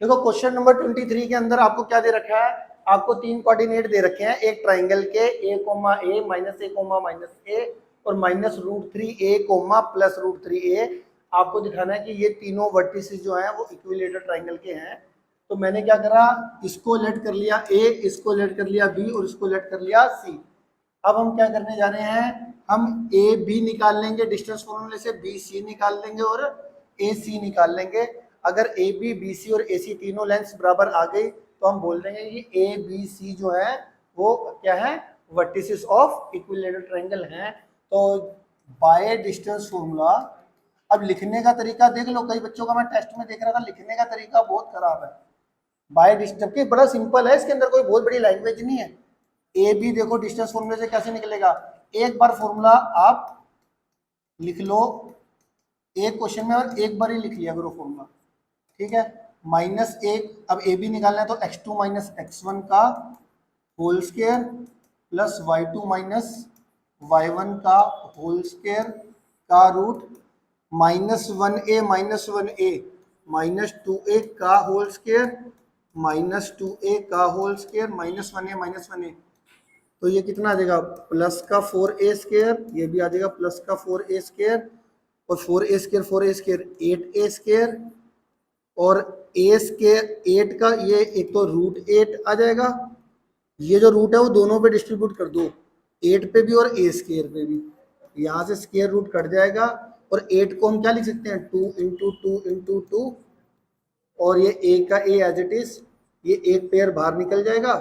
देखो question number 23 के अंदर आपको क्या दे रखा है, आपको तीन कोऑर्डिनेट दे रखे हैं एक ट्राइंगल के a comma A minus A comma minus A और minus root three A comma plus root three A. आपको दिखाना है कि ये तीनों वर्टिसेस जो हैं वो इक्विलेटरल ट्राइंगल के हैं। तो मैंने क्या करा, इसको लेट कर लिया ए, इसको लेट कर लिया बी और इसको लेट कर लिया सी। अब हम क्या करने जा रहे हैं, हम ए बी निकाल लेंगे डिस्टेंस फॉर्मूले से, बी सी निकाल लेंगे और ए सी निकाल लेंगे। अगर ए बी बी सी और ए सी तीनों लेंथ्स बराबर आ गई तो हम बोल देंगे कि ए बी सी जो है वो क्या है, वर्टिसेस ऑफ इक्विलेटरल ट्रायंगल हैं। तो बाय डिस्टेंस फॉर्मूला, अब लिखने का तरीका देख लो, कई बच्चों का मैं टेस्ट में देख रहा था लिखने का तरीका बहुत खराब है। बाय डिस्टेंस जबकि बड़ा सिंपल है, इसके अंदर कोई बहुत बड़ी लैंग्वेज नहीं है। ए बी देखो डिस्टेंस फॉर्मूले से कैसे निकलेगा, एक बार फॉर्मूला आप लिख लो एक क्वेश्चन में और एक बार ही लिख लिया करो फॉर्मूला, ठीक है। माइनस एक, अब ए बी निकालना है तो x2 माइनस x1 का whole square plus y2 minus y1 का होल स्क्वायर का रूट माइनस वन ए माइनस टू ए का होल स्क्वायर माइनस टू ए का होल स्क्वायर माइनस वन ए। तो ये कितना आ जाएगा, प्लस का 4a स्क्वायर, ये भी आ जाएगा प्लस का 4a स्क्वायर और 4a स्क्वायर 8a स्क्वायर और a स्क्वायर 8 का ये एक तो रूट 8 आ जाएगा। ये जो रूट है वो दोनों पे डिस्ट्रीब्यूट कर दो, 8 पे भी और a स्क्वायर पे भी, यहाँ से स्क्वायर रूट कट जाएगा और 8 को हम क्या लिख सकते हैं 2 इंटू टू इंटू टू और ये a का a एज इट इज, ये एक पेयर बाहर निकल जाएगा,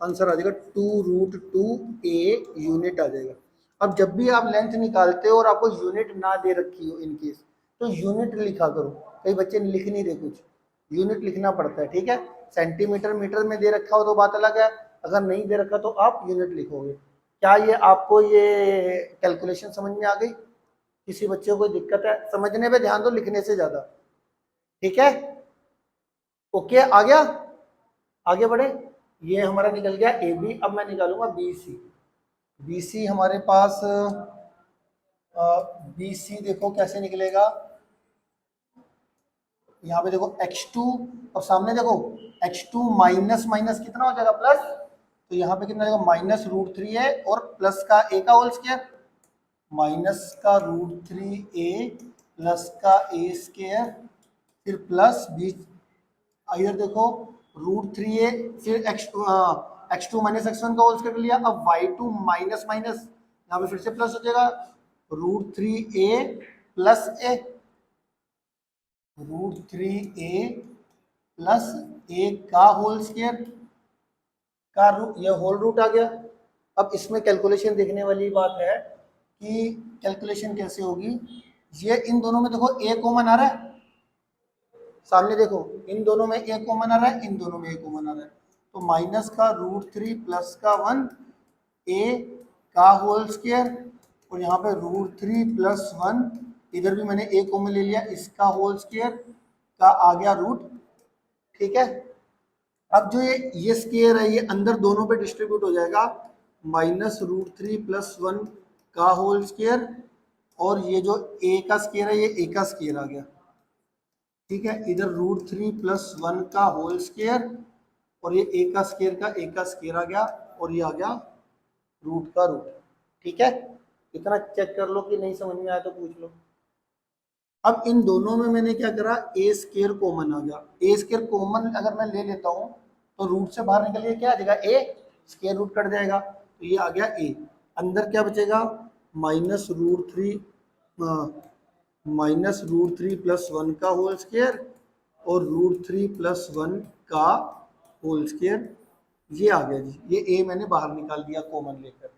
आंसर आ जाएगा 2√2a यूनिट आ जाएगा। अब जब भी आप लेंथ निकालते हो और आपको यूनिट ना दे रखी हो इन केस, तो यूनिट लिखा करो। कई बच्चे लिख नहीं रहे कुछ, यूनिट लिखना पड़ता है, ठीक है। सेंटीमीटर मीटर में दे रखा हो तो बात अलग है, अगर नहीं दे रखा तो आप यूनिट लिखोगे। क्या ये आपको ये कैलकुलेशन समझ में आ गई? किसी बच्चे को कोई दिक्कत है? समझने पे ध्यान दो लिखने से ज्यादा, ठीक है। ओके आ गया, आगे बढ़े। ये हमारा निकल गया ए बी, अब मैं निकालूंगा बी सी। बी सी हमारे पास बी सी देखो कैसे निकलेगा, यहाँ पे देखो x2 और सामने देखो x2 माइनस माइनस कितना हो जाएगा प्लस, तो यहाँ पे कितना जाएगा माइनस रूट थ्री है और प्लस का a का होल स्क्वायर, माइनस का रूट थ्री ए प्लस का a स्क्वायर फिर प्लस बीच इधर देखो रूट थ्री ए फिर x2 माइनस x1 का होल स्क्वायर कर लिया। अब y2 माइनस माइनस यहाँ पे फिर से प्लस हो जाएगा रूट थ्री ए प्लस ए, रूट थ्री ए प्लस ए का होल स्क्वायर का रूट, ये होल रूट आ गया। अब इसमें कैलकुलेशन देखने वाली बात है कि कैलकुलेशन कैसे होगी। ये इन दोनों में देखो ए कॉमन आ रहा है, सामने देखो इन दोनों में ए कॉमन आ रहा है, इन दोनों में ए कॉमन आ रहा है, तो माइनस का रूट थ्री प्लस का वन ए का होल स्क्वायर और यहाँ पे रूट थ्री प्लस वन, इधर भी मैंने ए कॉमन ले लिया, इसका होल स्क्वायर का आ गया रूट, ठीक है। अब जो ये स्क्वायर है ये अंदर दोनों पे डिस्ट्रीब्यूट हो जाएगा, minus root three plus one का होल स्क्वायर और ये जो ए का स्क्वायर है ये ए का स्क्वायर आ गया, ठीक है। इधर रूट थ्री प्लस वन का होल स्क्वायर और ये ए का स्क्वायर आ गया और ये आ गया रूट का रूट, ठीक है। इतना चेक कर लो कि नहीं समझ में आया तो पूछ लो। अब इन दोनों में मैंने क्या करा, ए स्क्वायर कॉमन आ गया, ए स्क्वायर कॉमन अगर मैं ले लेता हूँ तो रूट से बाहर निकल के क्या आ जाएगा ए स्क्वायर रूट कट जाएगा, तो ये आ गया ए, अंदर क्या बचेगा minus root three plus one का होल स्क्वायर और रूट थ्री प्लस वन का होल स्क्वायर, ये आ गया जी। ये ए मैंने बाहर निकाल दिया कॉमन लेकर,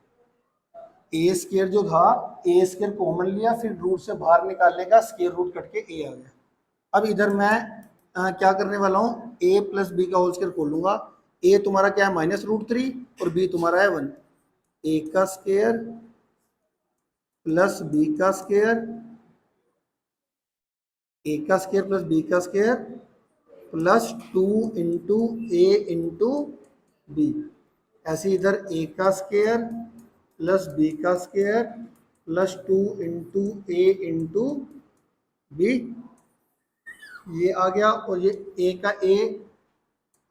ए स्क्वायर जो था ए स्क्वायर कॉमन लिया फिर रूट से बाहर निकालने का स्क्वायर रूट कट के ए आ गया। अब इधर मैं क्या करने वाला हूँ, ए प्लस बी का होल स्क्वायर खोलूंगा, ए तुम्हारा क्या है माइनस रूट थ्री और बी तुम्हारा है वन, ए का स्क्वायर प्लस बी का स्क्वायर, ए का स्क्वायर प्लस बी का स्क्वायर प्लस टू इंटू ए इंटू बी, ऐसे इधर ए का स्क्वायर प्लस बी का स्क्वायर प्लस टू इंटू ए इंटू बी, ये आ गया और ये ए का ए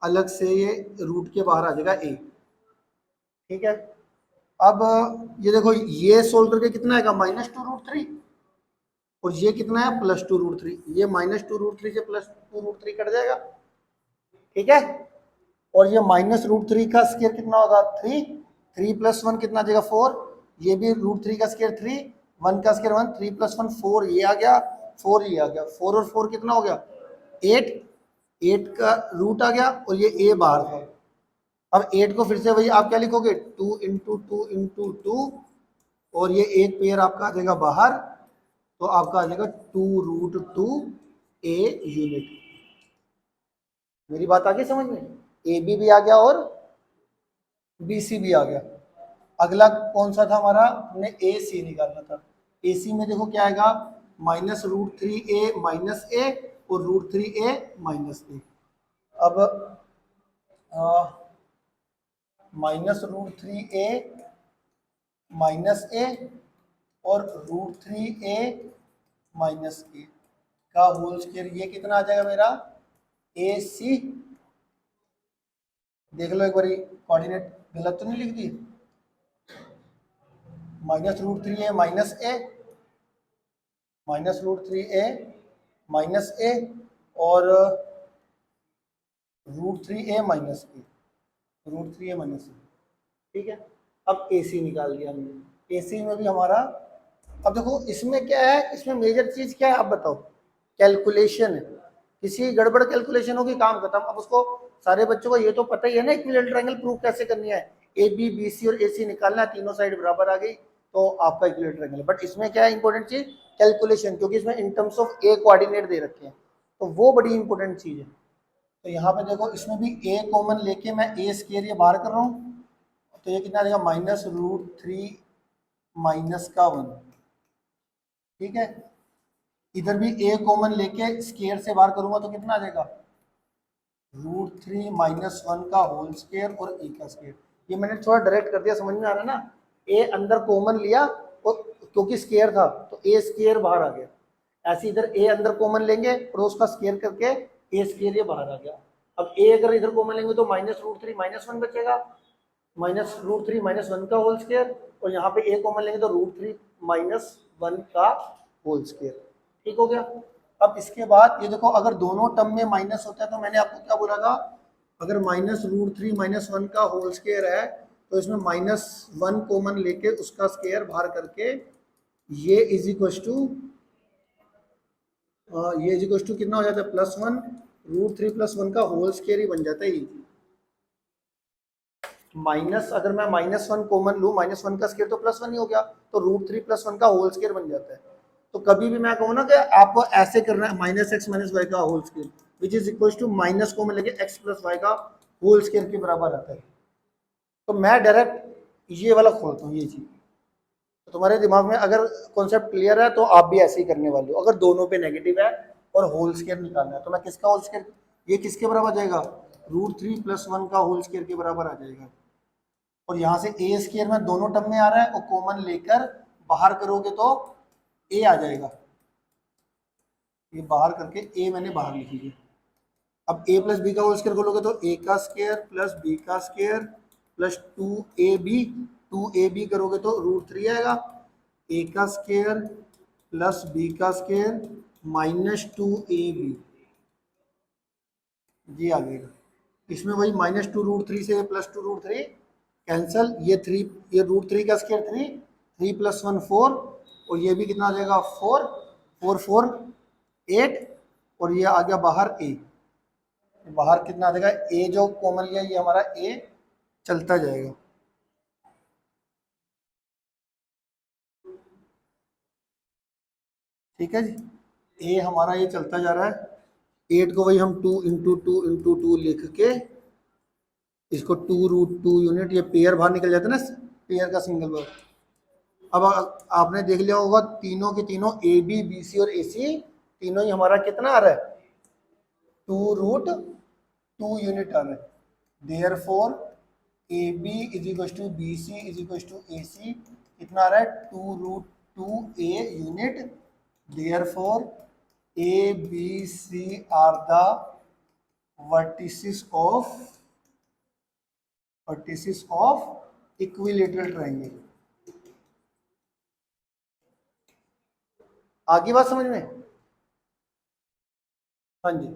अलग से ये रूट के बाहर आ जाएगा ए। ठीक है, अब ये देखो ये सोल्व करके कितना आएगा -2√3 और ये कितना है +2√3। ये -2√3 से +2√3 कट जाएगा। ठीक है, और ये -√3 का स्क्वायर कितना होगा 3, 3 + 1 कितना आ जाएगा 4, ये भी √3 का स्क्वायर 3, 1 का स्क्वायर 1, 3 + 1 4, ये आ गया 4, ये आ गया 4 और 4 कितना हो गया 8, 8 का रूट आ गया और ये a बाहर था। अब 8 को फिर से वही आप क्या लिखोगे 2 × 2 × 2 और ये एक पेयर आपका आ जाएगा बाहर, तो आपका आ जाएगा 2√2a यूनिट। मेरी बात आ गई समझ में, ए बी भी आ गया और बी सी भी आ गया। अगला कौन सा था हमारा, हमने ए सी निकालना था। ए सी में देखो क्या आएगा -√3a माइनस ए और √3a माइनस ए। अब -√3a माइनस ए और √3a माइनस ए का होल स्क्वायर, ये कितना आ जाएगा मेरा ए सी। देख लो एक बारी कोऑर्डिनेट गलत तो नहीं लिख दी, -√3a minus A, -√3a minus A और √3a माइनस ए, √3a माइनस ए। ठीक है, अब ए सी निकाल दिया हमने। ए सी में भी हमारा, अब देखो इसमें क्या है, इसमें मेजर चीज क्या है आप बताओ, कैलकुलेशन है। किसी गड़बड़ कैलकुलेशन होगी काम खत्म। अब उसको सारे बच्चों को ये तो पता ही है ना इक्विलेटरल ट्रायंगल प्रूव कैसे करनी है, ए बी बी सी और ए सी निकालना है, तीनों साइड बराबर आ गई तो आपका इक्विलेटरल ट्रायंगल। बट इसमें क्या है इंपॉर्टेंट चीज कैलकुलेशन, क्योंकि इसमें in terms of a coordinate दे रखे हैं तो वो बड़ी इंपॉर्टेंट चीज है। तो यहाँ पे देखो इसमें भी ए कॉमन लेके मैं ए स्क्वायर ये बाहर कर रहा हूँ, तो ये कितना देगा -√3 माइनस का 1। ठीक है, इधर भी ए कॉमन लेके स्क्वायर से बाहर करूंगा तो कितना आ जाएगा √3 माइनस 1 का होल स्क्वायर और ए का स्क्वायर। ये मैंने थोड़ा डायरेक्ट कर दिया, समझ में आ रहा है ना, ए अंदर कॉमन लिया और क्योंकि स्क्वायर था तो ए स्क्वायर बाहर आ गया, ऐसे इधर ए अंदर कॉमन लेंगे और उसका स्क्वायर करके ए स्क्वायर ये बाहर आ गया। अब ए अगर इधर कॉमन लेंगे तो -√3 माइनस 1 बचेगा, -√3 माइनस 1 का होल स्क्वायर, और यहाँ पे ए कॉमन लेंगे तो √3 माइनस 1 का होल स्क्वायर। ठीक हो गया। अब इसके बाद ये देखो अगर दोनों टर्म में माइनस होता है तो मैंने आपको क्या बोला था, अगर -√3 माइनस 1 का होल स्क्वायर है तो इसमें -1 कॉमन लेके उसका स्क्वायर बाहर करके ये इज इक्वल टू कितना हो जाता है +1, √3 + 1 का होल स्क्वायर ही बन जाता है ये। माइनस अगर मैं -1 कॉमन लूँ, -1 का स्क्वायर तो +1 ही हो गया, तो √3 + 1 का होल स्क्वायर बन जाता है। तो कभी भी मैं कहूँ ना कि आपको ऐसे करना है -x - y का whole square which is equal to minus को मैं लेके x + y का होल स्क्वायर के बराबर आता है, तो मैं डायरेक्ट ये वाला खोलता हूँ ये चीज। तो तुम्हारे दिमाग में अगर कॉन्सेप्ट क्लियर है तो आप भी ऐसे ही करने वाले हो। अगर दोनों पे नेगेटिव है और होल स्क्वायर निकालना है तो मैं किसका होल स्क्वायर, ये किसके बराबर आ जाएगा √3 + 1 का होल स्क्वायर के बराबर आ जाएगा। और यहाँ से ए स्क्वायर में दोनों टर्म में आ रहा है और कॉमन लेकर बाहर करोगे तो ए आ जाएगा, ये बाहर करके ए मैंने बाहर लिख लिया। अब a + b का होल स्क्वायर खोलोगे तो a का स्क्वायर प्लस b का स्क्वायर प्लस 2ab करोगे तो √3 आएगा, a का स्क्वायर प्लस b का स्क्वायर -2ab ये आ जाएगा। इसमें वही -2√3 से +2√3 कैंसल, ये 3, ये √3 का स्क्वायर 3, 3 + 1 4 और ये भी कितना आ जाएगा 4, 4 4 8 और ये आ गया बाहर a। बाहर कितना आ जाएगा a जो कॉमन लिया ये हमारा a चलता जाएगा। ठीक है जी, a हमारा ये चलता जा रहा है। 8 को वही हम 2 × 2 × 2 लिख के इसको 2√2 यूनिट, ये पेयर बाहर निकल जाता है ना, पेयर का सिंगल बार। अब आपने देख लिया होगा तीनों के तीनों ए बी बी सी और ए सी तीनों ही हमारा कितना आ रहा है 2√2 यूनिट आ रहा है। Therefore A B is equal to B C is equal to A C कितना आ रहा है 2√2 A unit. Therefore A B C are the vertices of equilateral triangle. आगे बात समझ में? हाँ जी।